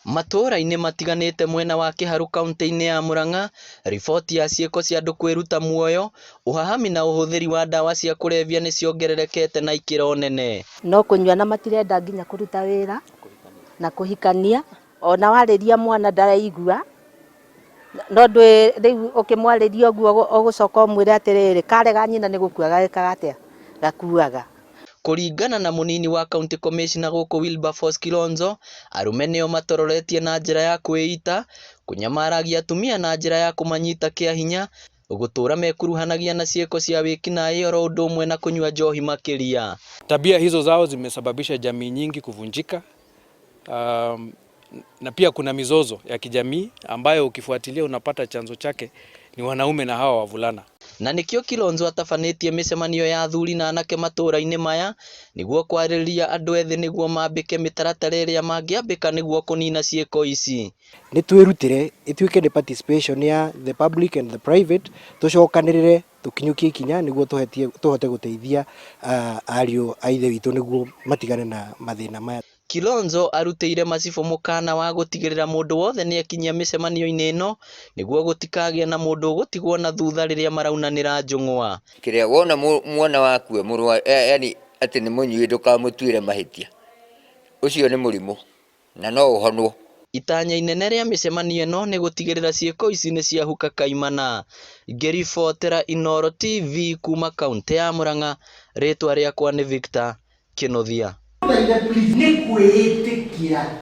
Matũra-inĩ matiganĩte mwena wa Kiharu kaunti-inĩ ya Murang'a, riboti ya ciĩko cia andũ kwĩruta muoyo, ũhahami na ũhũthĩri wa ndawa cia kũrebia nĩ ciongererekete na ikĩro nene. No kũnyua na matirenda nginya kũruta wĩra na kũhikania, ona warĩria mwana ndaraigua. No rĩu ũkĩmwarĩria ũguo ũgũcoka ũmwĩre atĩrĩrĩ, karega nyina nĩ gũkuaga gekaga atĩa, gakuaga. Kũringana na mũnini wa county commissioner gũkũ Wilberforce Kilonzo, arume nĩo matororetie na njĩra ya kwĩita, kũnyamaragia atumia na njĩra ya kũmanyita kĩa hinya, gũtũra mekuruhanagia na ciĩko cia wĩkinaĩ oro ũndũ ũmwe na kũnyua njohi makĩria. Tabia hizo zao zimesababisha jamii nyingi kuvunjika, na pia kuna mizozo ya kijamii ambayo ukifuatilia unapata chanzo chake ni wanaume na hawa wavulana. Na nikio Kilonzo atafanĩtie mĩcemanio ya athuri na anake matũra-inĩ maya nĩguo kwarĩrĩria andũ ethĩ nĩguo mambĩke mĩtaratara ĩrĩa mangĩambĩka nĩguo kũnina ciĩko ici. Nĩ twĩrutĩre ituĩke ni participation ya the public and the private, tũcokanĩrĩre tũkinyũkie ikinya nĩguo tũhote gũteithia ariũ a ithe witũ nĩguo matigane na mathĩna maya. Kilonzo arutĩire macibũ mũkana wa gũtigĩrĩra mũndũ wothe nĩekinyia mĩcemanio-inĩ ĩno nĩguo gũtikagĩe na mũndũ ũgũtigwo na thutha rĩrĩa maraunanĩra njũng'wa. Kĩrĩa wona mwana waku mũrũa, yani atĩ nĩ mũnyui ndũkamũtuĩre mahĩtia, ũcio nĩ mũrimũ na no ũhonwo. Itanya inene rĩa mĩcemanio ĩno nĩ gũtigĩrĩra ciĩko ici nĩ ciahuka kaimana. Ngĩribotera Inooro TV kuma kaunti ya Murang'a, rĩtwa rĩakwa nĩ Victor Kĩnuthia.